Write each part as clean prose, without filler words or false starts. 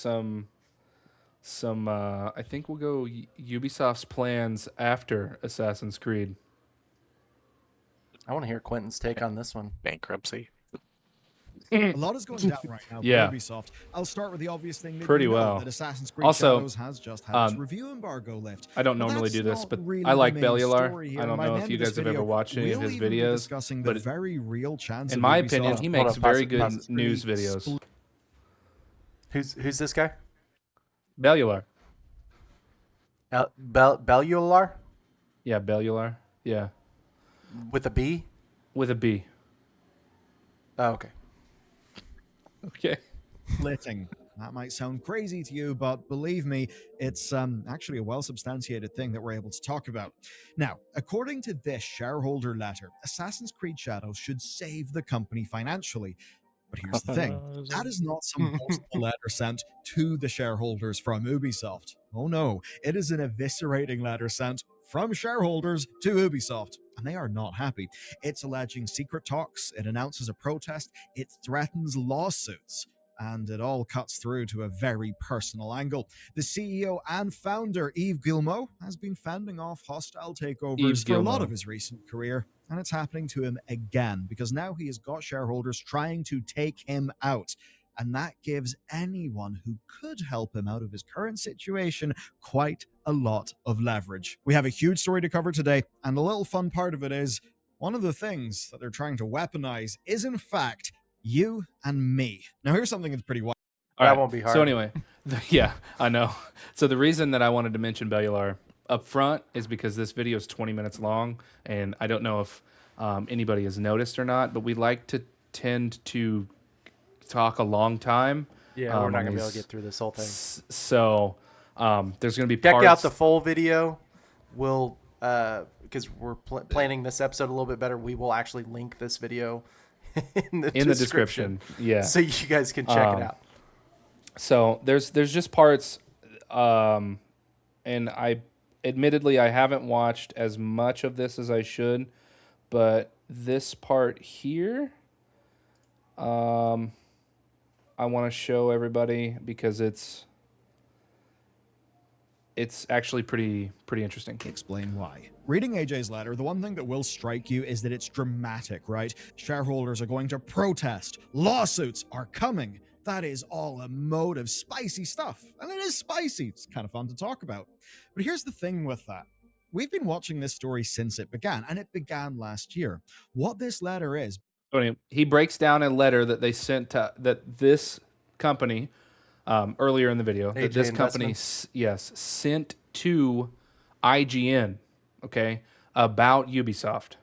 some I think we'll go Ubisoft's plans after Assassin's Creed. I want to hear Quentin's take on this one. Bankruptcy. A lot is going down right now for Yeah. Ubisoft. I'll start with the obvious thing that Pretty you know, well. that Assassin's Creed Also, Shadows has just had its review embargo lift. I don't But normally that's do this, not but really I like the main Bellular. story here. I don't By know the if end you of this guys have ever video, watched any of we'll his even be videos, discussing but the very real chance in of my Ubisoft opinion, he Hold makes on, very pause it, good pause it. news videos. Who's this guy? Bellular. Bellular Yeah, Bellular. Yeah, with a B? with a B. Oh, okay. Okay. splitting. That might sound crazy to you, but believe me, it's actually a well substantiated thing that we're able to talk about. Now, according to this shareholder letter, Assassin's Creed Shadows should save the company financially. But here's the thing, that is not some possible letter sent to the shareholders from Ubisoft. Oh no, it is an eviscerating letter sent from shareholders to Ubisoft, and they are not happy. It's alleging secret talks, it announces a protest, it threatens lawsuits, and it all cuts through to a very personal angle. The CEO and founder, Yves Guillemot, has been fending off hostile takeovers Yves for a lot Guillemot. of his recent career, and it's happening to him again because now he has got shareholders trying to take him out. And that gives anyone who could help him out of his current situation quite a lot of leverage. We have a huge story to cover today, and the little fun part of it is one of the things that they're trying to weaponize is, in fact, you and me. Now, here's something that's pretty wild. All That right, won't be hard. So anyway, yeah, I know. So the reason that I wanted to mention Bellular up front is because this video is 20 minutes long, and I don't know if anybody has noticed or not, but we like to tend to talk a long time. Yeah, we're not on going to be able to these- get through this whole thing. So there's going to be Check parts. out the full video. We'll, because we're planning this episode a little bit better, we will actually link this video in the description. Yeah. So you guys can check it out. So there's just parts, and I admittedly I haven't watched as much of this as I should, but this part here, I want to show everybody because it's actually pretty interesting. Explain why. Reading AJ's letter, the one thing that will strike you is that it's dramatic, right? Shareholders are going to protest. Lawsuits are coming. That is all emotive, spicy stuff. And it is spicy. It's kind of fun to talk about. But here's the thing with that. We've been watching this story since it began, and it began last year. What this letter is, So anyway, he breaks down a letter that they sent to that this company earlier in the video that AJ this company Investments? sent to IGN, okay, about Ubisoft,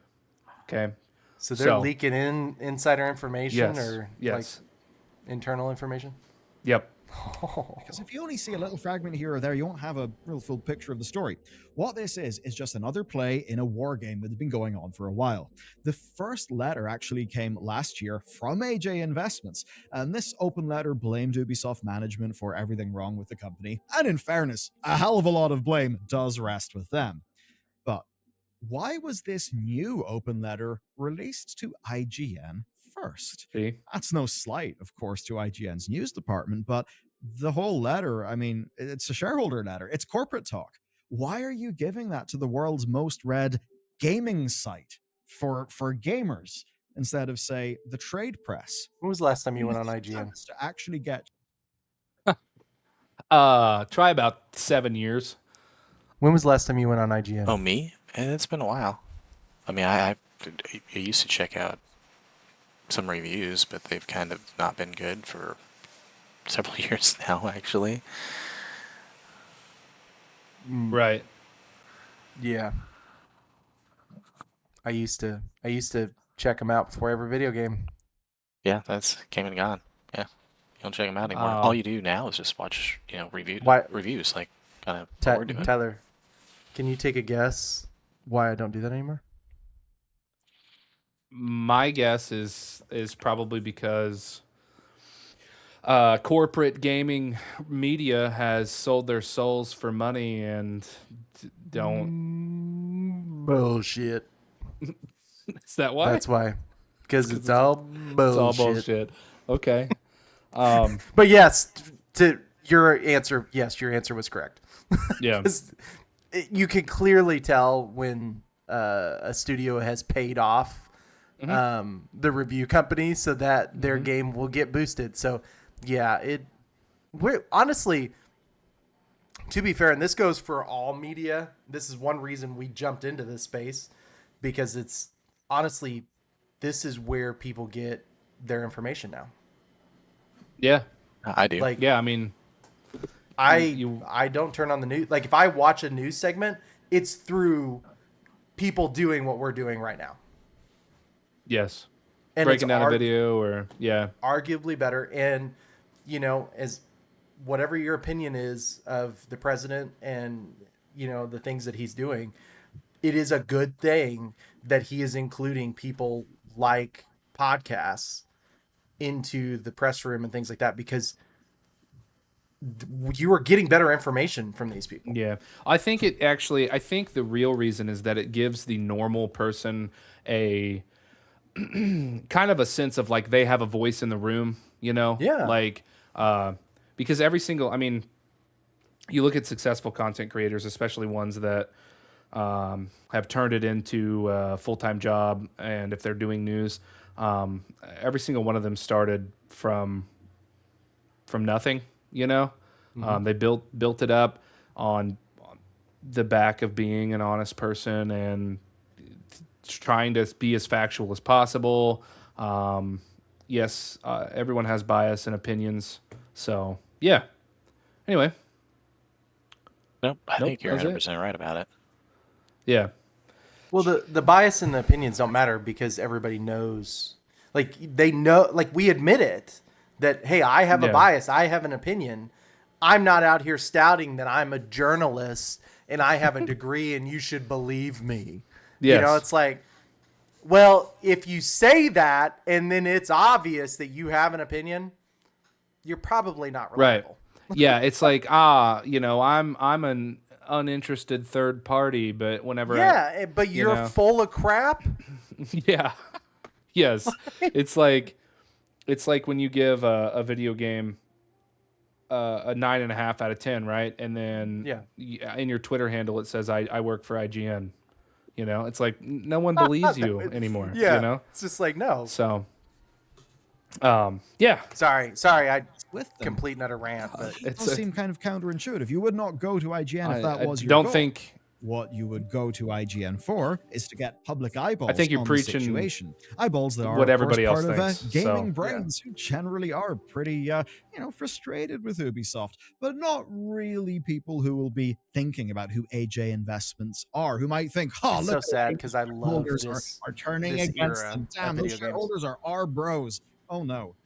okay. So they're so- leaking in insider information Yes, or yes. like internal information? Yep. because if you only see a little fragment here or there, you won't have a real full picture of the story. What this is just another play in a war game that has been going on for a while. The first letter actually came last year from AJ Investments, and this open letter blamed Ubisoft management for everything wrong with the company. And in fairness, a hell of a lot of blame does rest with them. But why was this new open letter released to IGN first? See? That's no slight, of course, to IGN's news department, but the whole letter, I mean, it's a shareholder letter. It's corporate talk. Why are you giving that to the world's most read gaming site for gamers instead of, say, the trade press? When was the last time you went on This IGN? has to actually get Try about 7 years. When was the last time you went on IGN? Oh, me? It's been a while. I mean, I used to check out some reviews, but they've kind of not been good for several years now, actually. Right. Yeah. I used to check them out before every video game. Yeah, that's came and gone. Yeah, you don't check them out anymore. Oh. All you do now is just watch, reviews, like kind of what we're doing. Tyler, can you take a guess why I don't do that anymore? My guess is probably because corporate gaming media has sold their souls for money and don't. Bullshit. Is that why? That's why. Because it's all bullshit. It's all bullshit. Okay. But yes, Your answer was correct. Yeah. 'Cause you can clearly tell when a studio has paid off the review company so that their game will get boosted. So yeah, we're honestly, to be fair, and this goes for all media, this is one reason we jumped into this space, because it's honestly, this is where people get their information now. Yeah. I do. Like, Yeah. I mean, I don't turn on the news. Like, if I watch a news segment, it's through people doing what we're doing right now. yes. And Breaking it's down a video or, yeah. arguably better. And, as whatever your opinion is of the president and, the things that he's doing, it is a good thing that he is including people like podcasts into the press room and things like that, because you are getting better information from these people. Yeah. I think the real reason is that it gives the normal person a kind of a sense of like they have a voice in the room, Yeah. Like, because you look at successful content creators, especially ones that have turned it into a full-time job, and if they're doing news, every single one of them started from nothing, They built it up on the back of being an honest person and trying to be as factual as possible. Yes, everyone has bias and opinions. So, yeah. Anyway. Nope, I think you're that was it. 100% right about it. Yeah. Well, the bias and the opinions don't matter because everybody knows, like, they know, like, we admit it, that, hey, I have a Yeah. bias, I have an opinion. I'm not out here stouting that I'm a journalist and I have a degree and you should believe me. Yes. It's like, well, if you say that and then it's obvious that you have an opinion, you're probably not reliable. Right. Yeah, it's like, I'm an uninterested third party, but whenever Yeah, but you're full of crap. yeah. Yes. It's like when you give a video game a 9.5 out of 10, right? And then in your Twitter handle it says I work for IGN. It's like no one believes you anymore. Yeah. It's just like, no. So yeah. Sorry, I With them. complete and utter rant, but It does seem kind of counterintuitive. You would not go to IGN if that was your don't goal. think What you would go to IGN for is to get public eyeballs. I think you're on preaching the situation. Eyeballs that are what of course, everybody else part thinks, of gaming so. brains who generally are pretty, frustrated with Ubisoft, but not really people who will be thinking about who AJ Investments are, who might think, "Oh, it's look, so sad because I love shareholders this. are turning this against era them. of Damn, video those games. shareholders are our bros." Oh no.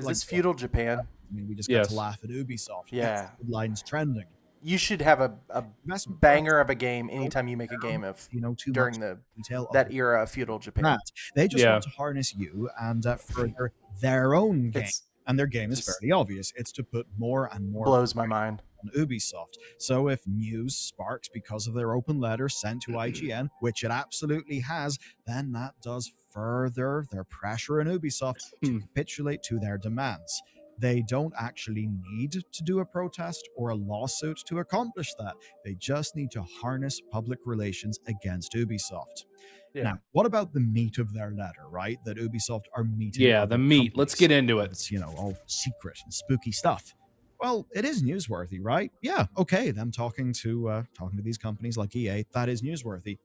Is this feudal Japan? I mean, we just Yes. got to laugh at Ubisoft. Yeah. Headlines trending. You should have a Investment banger of a game anytime you make a game of too during much detail of that era of feudal Japan. that. They just Yeah. want to harness you and further their own game. It's And their game is just fairly obvious. It's to put more and more blows my mind. on Ubisoft. So if news sparks because of their open letter sent to IGN, which it absolutely has, then that does further their pressure on Ubisoft to capitulate to their demands. They don't actually need to do a protest or a lawsuit to accomplish that. They just need to harness public relations against Ubisoft. Yeah. Now, what about the meat of their letter, right? That Ubisoft are meeting. Yeah, other the meat. Let's companies. get into it. It's, all secret and spooky stuff. Well, it is newsworthy, right? Yeah, okay, them talking to these companies like EA, that is newsworthy.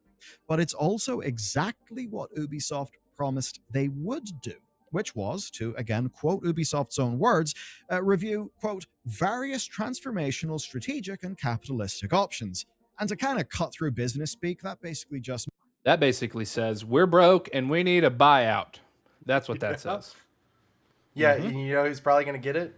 But it's also exactly what Ubisoft promised they would do, which was to, again, quote Ubisoft's own words, review, quote, various transformational, strategic, and capitalistic options. And to kind of cut through business speak, that basically says we're broke and we need a buyout. That's what that says. Yeah, and you know who's probably gonna get it?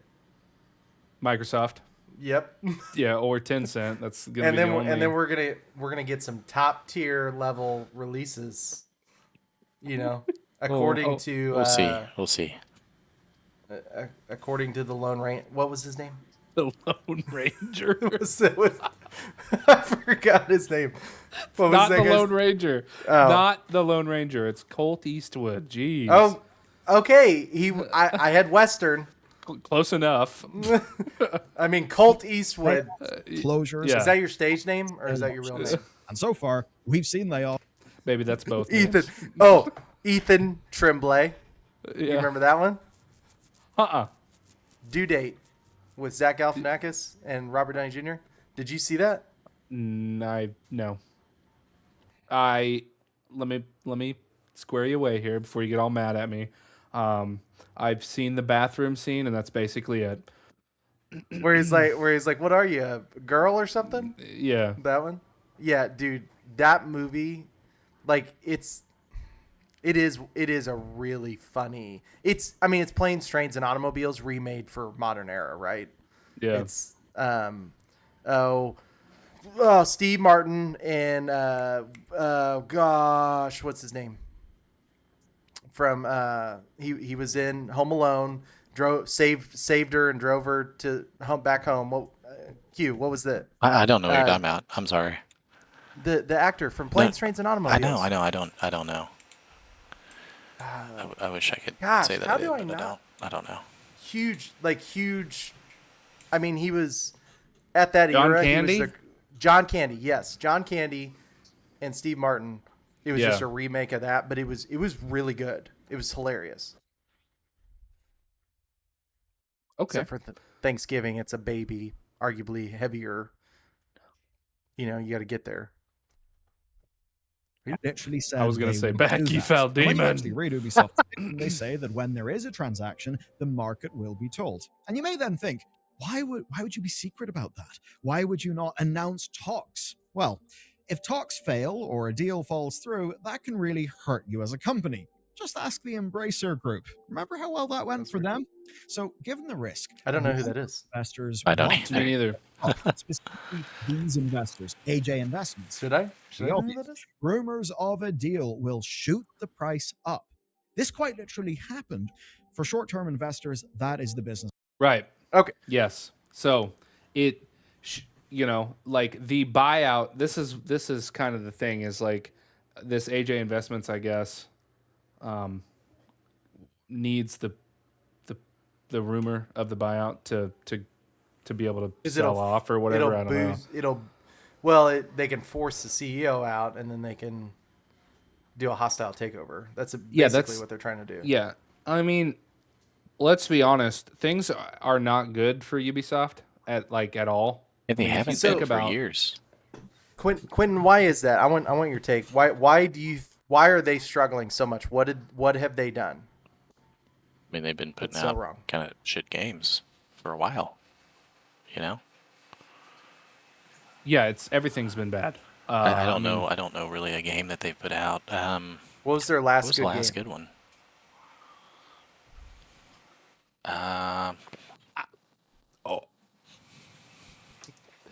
Microsoft. Yep. Yeah, or Tencent. That's gonna and be then the only. and then we're gonna get some top tier level releases. According to We'll see. According to the Lone Ranger, what was his name? the Lone Ranger. I forgot his name. What was Not that the guy's- Lone Ranger. Oh. Not the Lone Ranger. It's Colt Eastwood. Jeez. Oh, okay. I had Western. Close enough. I mean, Colt Eastwood. Closures. Yeah. Is that your stage name or is that your real name? And so far, we've seen they all. Maybe that's both. Ethan. Oh, Ethan Tremblay. You Yeah. remember that one? Uh-uh. Due Date with Zach Galifianakis and Robert Downey Jr. Did you see that? No. Let me square you away here before you get all mad at me. I've seen the bathroom scene, and that's basically it. Where he's like, what are you, a girl or something? Yeah. That one? Yeah, dude, that movie, like it is a really funny. It's Planes, Trains, and Automobiles remade for modern era, right? Yeah. It's Steve Martin and gosh, what's his name? From he was in Home Alone, saved her and drove her to back home. What Q? What was that? I don't know what you're talking about. I'm sorry. The actor from Planes, Trains, and Automobiles. I know. I don't know. I wish I could Gosh, say that. how I did, do I but not? I don't know. Huge. I mean, he was at that John era. Candy? He was John Candy, yes, John Candy, and Steve Martin. It was Yeah. just a remake of that, but it was really good. It was hilarious. Okay. Except for Thanksgiving, it's a baby, arguably heavier. You got to get there. Literally said I was gonna they say, would back do you that. fell, When you demon. actually read Ubisoft, they say that when there is a transaction, the market will be told. And you may then think, why would you be secret about that? Why would you not announce talks? Well, if talks fail or a deal falls through, that can really hurt you as a company. Just ask the Embracer Group. Remember how well that went for them? So, given the risk, I don't know who that is. investors I don't want to Me neither. talk, specifically these investors, AJ Investments. Should I? Should I know The who that is? rumors of a deal will shoot the price up. This quite literally happened. For short-term investors, that is the business. Right. Okay. Yes. So like the buyout. This is kind of the thing. Is like this AJ Investments, I guess, needs the rumor of the buyout to be able to 'Cause sell off or whatever. I don't know. They can force the CEO out, and then they can do a hostile takeover. That's Yeah, basically that's- what they're trying to do. Yeah. I mean, let's be honest. Things are not good for Ubisoft at all. And they I mean, if haven't you think been for about- years. Quentin, why is that? I want your take. Why are they struggling so much? What have they done? I mean, they've been putting That's so out wrong. kind of shit games for a while. You know, Yeah, everything's been bad. I don't know. I don't know really a game that they put out. What was their What last was good the last game? good one?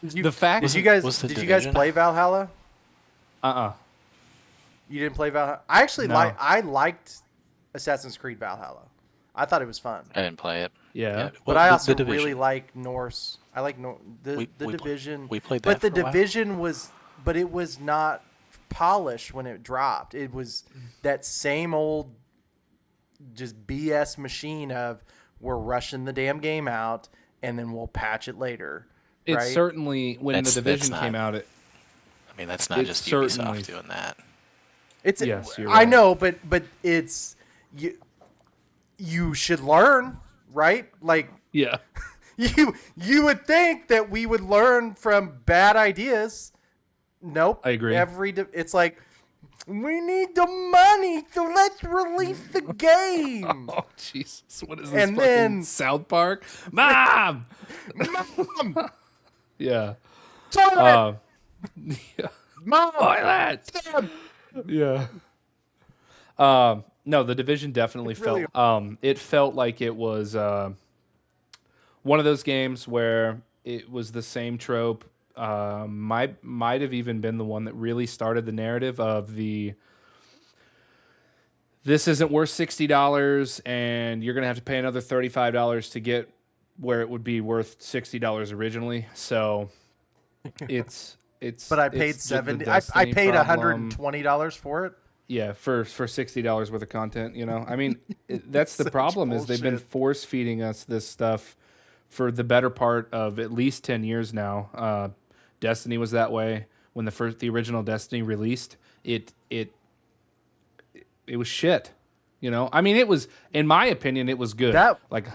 The fact Did you guys was The did you guys Division? play Valhalla? You didn't play Valhalla? I actually No. I liked Assassin's Creed Valhalla. I thought it was fun. I didn't play it. Yeah. But Well, I the also Division. really like Norse. I like the We Division. we played but that the for a while. Division but it was not polished when it dropped. It was that same old just BS machine of we're rushing the damn game out and then we'll patch it later. It's right? certainly when That's- the that's Division came not- out. I mean, that's not It's just certainly- Ubisoft doing that. It's Yes, you're I right. know, but it's you should learn, right? Like Yeah. you would think that we would learn from bad ideas. Nope. I agree. It's like we need the money, so let's release the game. Oh Jesus! What is this And fucking then- South Park? Mom. Mom, Yeah. toilet, Yeah. mom, Toilet. Dad. Yeah. No, the Division definitely really- felt. It felt like it was one of those games where it was the same trope. Might have even been the one that really started the narrative of the. This isn't worth $60, and you're gonna have to pay another $35 to get where it would be worth $60 originally. So, it's. But I paid it's the 70. I Destiny paid problem. $120 for it. Yeah, for $60 worth of content, you know. I mean, that's the problem is they've been bullshit. force feeding us this stuff for the better part of at least 10 years now. Destiny was that way when the original Destiny released. It was shit, you know. I mean, it was, in my opinion, it was good. That- Like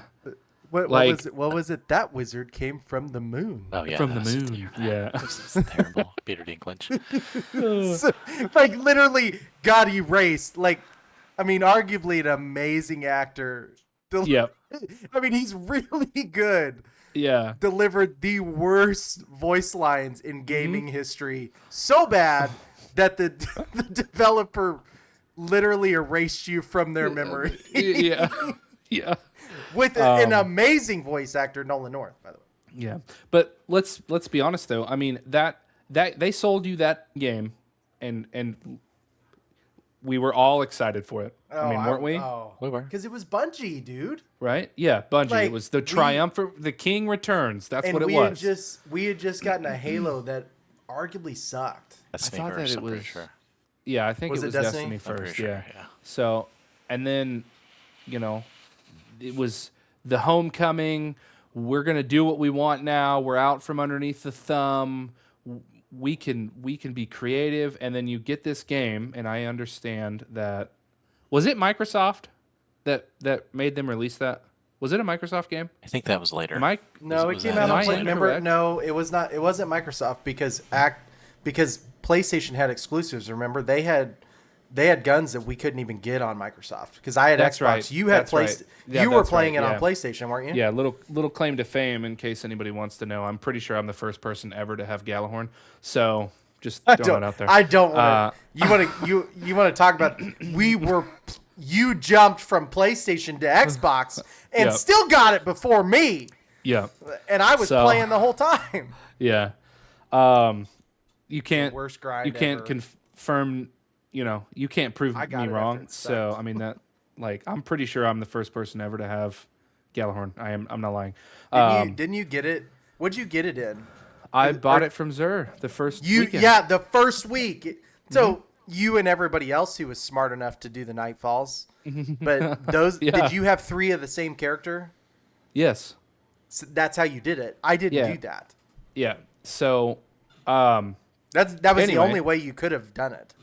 What Like- was it? What was it? That wizard came from the moon. Oh yeah, from the that's just moon. terrible. Yeah. This is terrible. Peter Dinklage. So, like literally got erased. Like, I mean, arguably an amazing actor. Yep. I mean, he's really good. Yeah. Delivered the worst voice lines in gaming history. So bad that the developer literally erased you from their memory. Yeah. Yeah. With an amazing voice actor, Nolan North, by the way. Yeah, but let's be honest though. I mean that they sold you that game, and we were all excited for it. I mean, weren't we? We were. Because it was Bungie, dude. Right? Yeah, Bungie. Like, it was the we- triumphant. The King returns. That's And what it we was. had just gotten a Halo that arguably sucked. Destiny thought that first, it I'm pretty was- sure. Yeah, I think Was it it was Destiny? Destiny I'm pretty first. sure, Yeah. yeah. So, and then, you know, it was the homecoming. We're gonna do what we want now. We're out from underneath the thumb. We can be creative, and then you get this game, and I understand that. Was it Microsoft that made them release that? Was it a Microsoft game? I think that was later. Mike? No, Was it came that- out on am I Play. Remember? incorrect? No, it was not. It wasn't Microsoft because PlayStation had exclusives. Remember, they had guns that we couldn't even get on Microsoft because I had That's Xbox. right. You had That's right. Yeah, you were that's playing right, it on yeah. PlayStation, weren't you? Yeah, little claim to fame in case anybody wants to know. I'm pretty sure I'm the first person ever to have Galahorn. So just throwing it out there. I don't want to. You want to talk about? You jumped from PlayStation to Xbox and Yep. still got it before me, Yeah, and I was So- playing the whole time. yeah. You can't. Worst grind You can't ever. confirm. You know, you can't prove I got me it after wrong. it So sucked. I mean that. Like, I'm pretty sure I'm the first person ever to have Galahorn. I'm not lying. Didn't you get it? What'd you get it in? I bought it from Zur the first weekend. Yeah, the first week. So you and everybody else who was smart enough to do the Nightfalls, but those Yeah. did you have 3 of the same character? Yes. So that's how you did it. I didn't Yeah. do that. Yeah. So, That was the Anyway. only way you could have done it.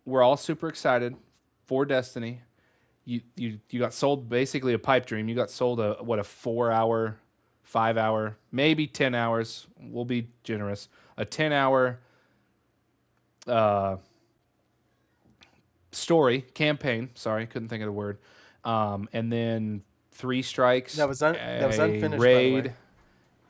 we're all super excited for Destiny. You got sold basically a pipe dream. You got sold a 4-hour, 5-hour, maybe 10 hours. We'll be generous. A 10-hour story campaign. Sorry, couldn't think of the word. And then 3 strikes. That was a unfinished, by the raid, way.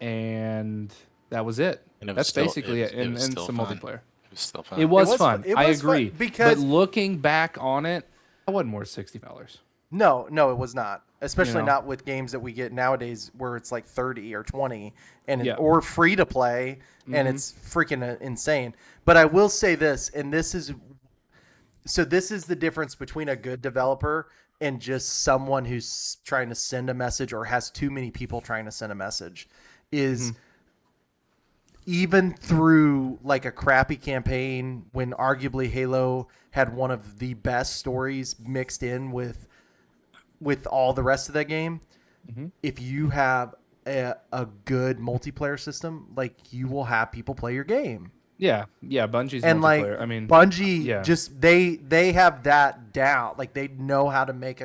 and that was it. And it was That's still- basically it- it, it and was still some fun. multiplayer. It was still fun. It was was fun. fun. It I was fun agree. because- but looking back on it, I wasn't more $60. No, it was not. Especially know? not with games that we get nowadays where it's like 30 or 20 and Yeah. or free to play and it's freaking insane. But I will say this, and this is the difference between a good developer and just someone who's trying to send a message or has too many people trying to send a message is even through like a crappy campaign when arguably Halo had one of the best stories mixed in with all the rest of that game, if you have a good multiplayer system, like you will have people play your game. Yeah, Bungie's And like multiplayer. I mean, Bungie, yeah. just they have that down. Like they know how to make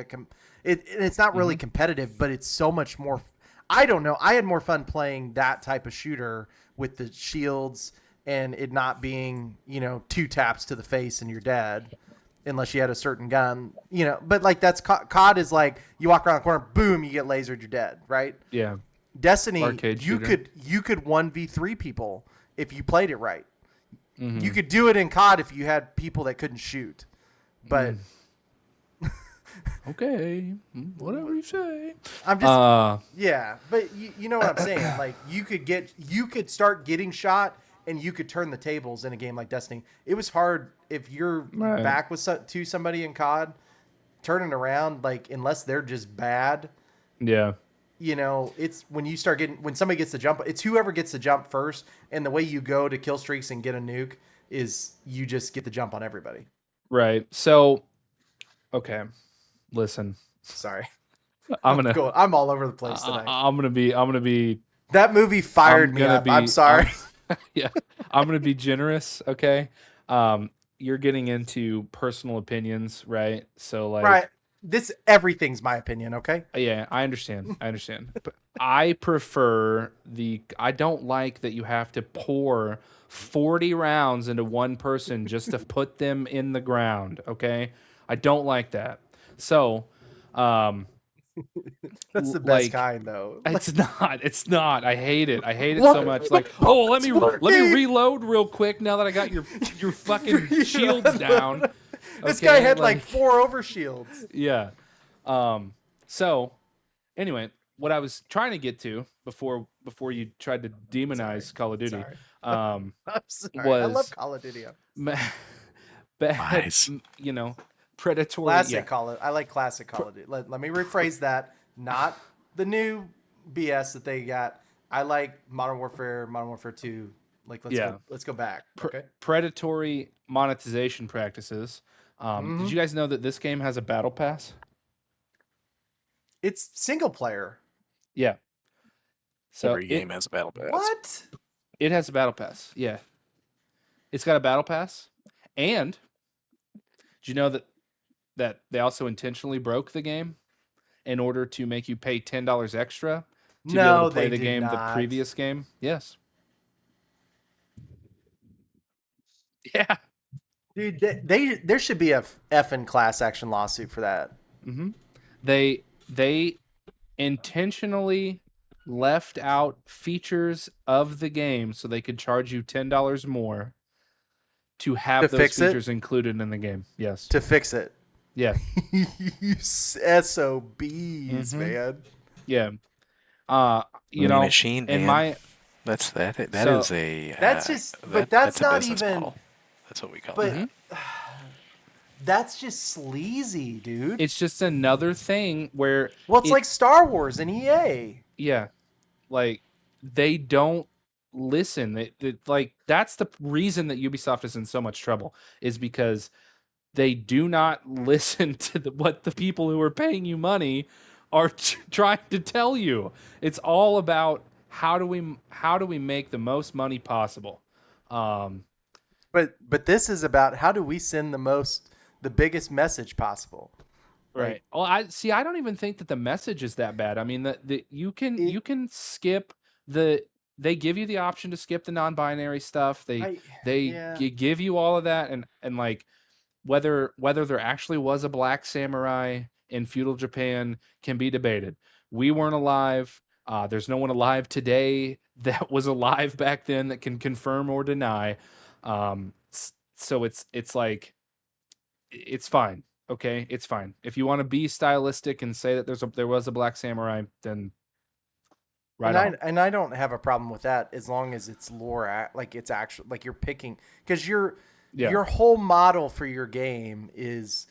it's not really competitive, but it's so much more. I don't know. I had more fun playing that type of shooter with the shields and it not being 2 taps to the face and you're dead. Unless you had a certain gun, but like that's COD is like you walk around the corner, boom, you get lasered, you're dead, right? yeah, Destiny, Arcade you shooter. could 1v3 people if you played it right. You could do it in COD if you had people that couldn't shoot, but okay, whatever you say. I'm just yeah. But you know what I'm saying? Like you could start getting shot and you could turn the tables in a game like Destiny. It was hard if your Right. back was to somebody in COD, turning around like unless they're just bad. Yeah, It's when somebody gets the jump, it's whoever gets the jump first, and the way you go to kill streaks and get a nuke is you just get the jump on everybody. Right. So, okay, listen, Sorry. I'm gonna, Cool. I'm all over the place tonight. I'm gonna be. That movie fired I'm me gonna up. I'm be- sorry. Yeah, I'm gonna be generous. Okay. You're getting into personal opinions, right? So like, Right. Everything's my opinion, okay? yeah, I understand. I understand. But I prefer I don't like that you have to pour 40 rounds into one person just to put them in the ground, okay? I don't like that. So, That's the best like, kind, though. it's not. It's not. I hate it. I hate it so much. Like, oh, let me reload real quick now that I got your fucking shields down. This Okay, guy had like 4 overshields. Yeah. So anyway, what I was trying to get to before you tried to demonize Call of Duty, Sorry. um, I'm sorry. I love was Call of Duty. bad, Nice. you know, predatory. Classic Yeah. Call of I like classic Call of Duty. Let me rephrase that. Not the new BS that they got. I like Modern Warfare 2. Like let's go back. Okay. Predatory monetization practices. Did you guys know that this game has a battle pass? It's single player. Yeah. So Every game has a battle pass. What? it has a battle pass. Yeah. It's got a battle pass. And do you know that they also intentionally broke the game in order to make you pay $10 extra to be able to play the did game, not. the previous game? Yes. Yeah. Dude, there should be a effing class action lawsuit for that. Mm-hmm. They intentionally left out features of the game so they could charge you $10 more to have To those fix it? features included in the game. Yes. To fix it. Yeah. You SOBs, Mhm. man. Yeah. You Mean know, Machine, in man. my That So- is a That's just- but that's a not business even- model. That's what we call But it. that's just sleazy, dude. it's just another thing where Well, it's it- like Star Wars and EA. yeah, like they don't listen. Like that's the reason that Ubisoft is in so much trouble is because they do not listen to what the people who are paying you money are trying to tell you. It's all about how do we make the most money possible. But this is about how do we send the biggest message possible. Right. Well, I don't even think that the message is that bad. I mean, you can skip they give you the option to skip the non-binary stuff. They yeah. give you all of that, and like whether there actually was a black samurai in feudal Japan can be debated. We weren't alive. There's no one alive today that was alive back then that can confirm or deny. So it's like it's fine. Okay, it's fine. If you want to be stylistic and say that there was a black samurai, then right on. And I don't have a problem with that as long as it's lore, like it's actual, like you're picking, because your whole model for your game is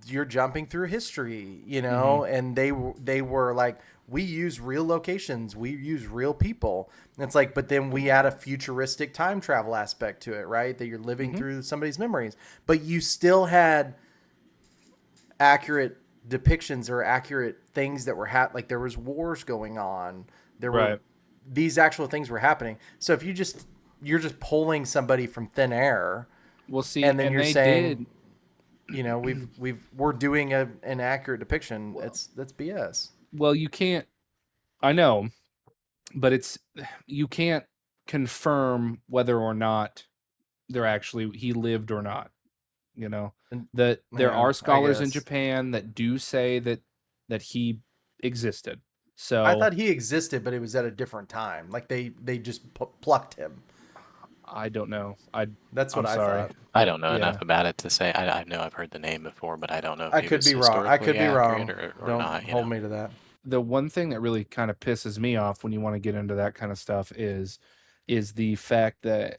you're jumping through history, you know, and they were like, we use real locations, we use real people. And it's like, but then we add a futuristic time travel aspect to it, right? That you're living through somebody's memories, but you still had accurate depictions or accurate things that were like there was wars going on. There were these actual things were happening. So if you're just pulling somebody from thin air, We'll see. and then you're they saying, you know, we're doing an accurate depiction. That's BS. well, you can't. I know, but you can't confirm whether or not he lived or not. You know that there yeah, are I scholars in guess. Japan that do say that he existed. So I thought he existed, but it was at a different time. Like they just plucked him. I don't know. That's what I'm I sorry. thought. I don't know Yeah. enough about it to say. I know I've heard the name before, but I don't know if I he could was be wrong. I could be historically wrong. accurate or Don't not. hold me to that. The one thing that really kind of pisses me off when you want to get into that kind of stuff is the fact that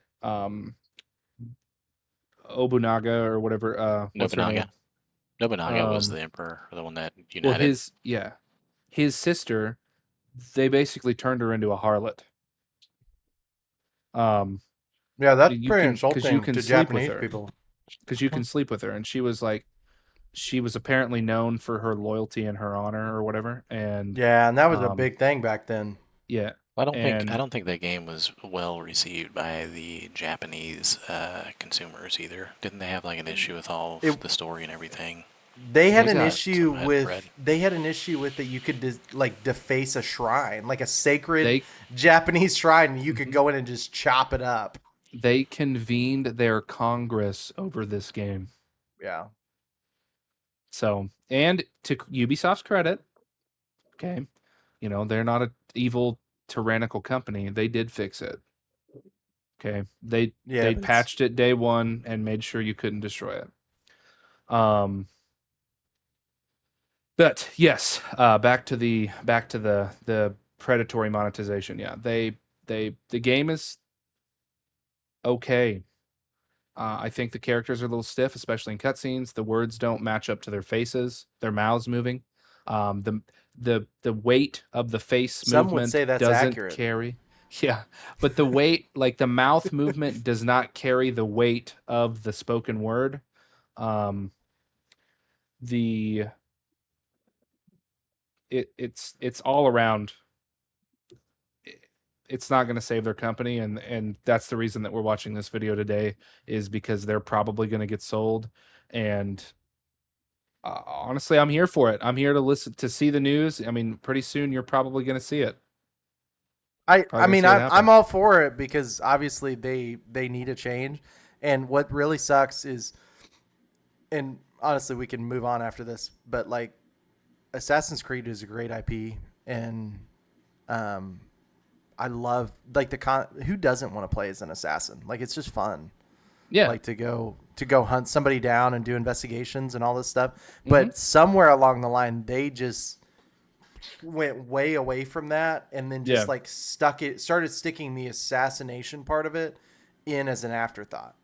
Obunaga or whatever what's her name? Nobunaga was Um, the emperor, the one that Well, united. his sister, they basically turned her into a harlot. Yeah, that's You pretty can- 'cause insulting you can to sleep with Japanese her. people. because you can sleep with her, and she was like, she was apparently known for her loyalty and her honor or whatever, and Yeah, and that was a um, big thing back then. yeah, I don't and think that game was well received by the Japanese consumers either. Didn't they have like an issue with all of It- the story and everything? They had They an got issue some with red. that you could like deface a shrine, like a sacred they Japanese shrine. You could Mhm. go in and just chop it up. they convened their Congress over this game. Yeah. So, and to Ubisoft's credit, okay, you know, they're not a evil tyrannical company. They did fix it. Okay, they Yeah, they but it's- patched it day one and made sure you couldn't destroy it. But yes, back to the predatory monetization. Yeah, the game is okay. I think the characters are a little stiff, especially in cutscenes. The words don't match up to their faces, their mouths moving. The weight of the face Some would movement say that's doesn't accurate. carry. Yeah, but the weight, like the mouth movement, does not carry the weight of the spoken word. Um, the it's all around. It's not going to save their company, and that's the reason that we're watching this video today, is because they're probably going to get sold. And honestly, I'm here for it. I'm here to listen to see the news. I mean, pretty soon you're probably going to see it. I Probably mean, gonna see what I'm happens. all for it because obviously they need a change. And what really sucks is, and honestly, we can move on after this, but like Assassin's Creed is a great IP, and I love like who doesn't want to play as an assassin? Like it's just fun. Yeah, Like to go hunt somebody down and do investigations and all this stuff. But somewhere along the line, they just went way away from that, and then just Yeah. like started sticking the assassination part of it in as an afterthought.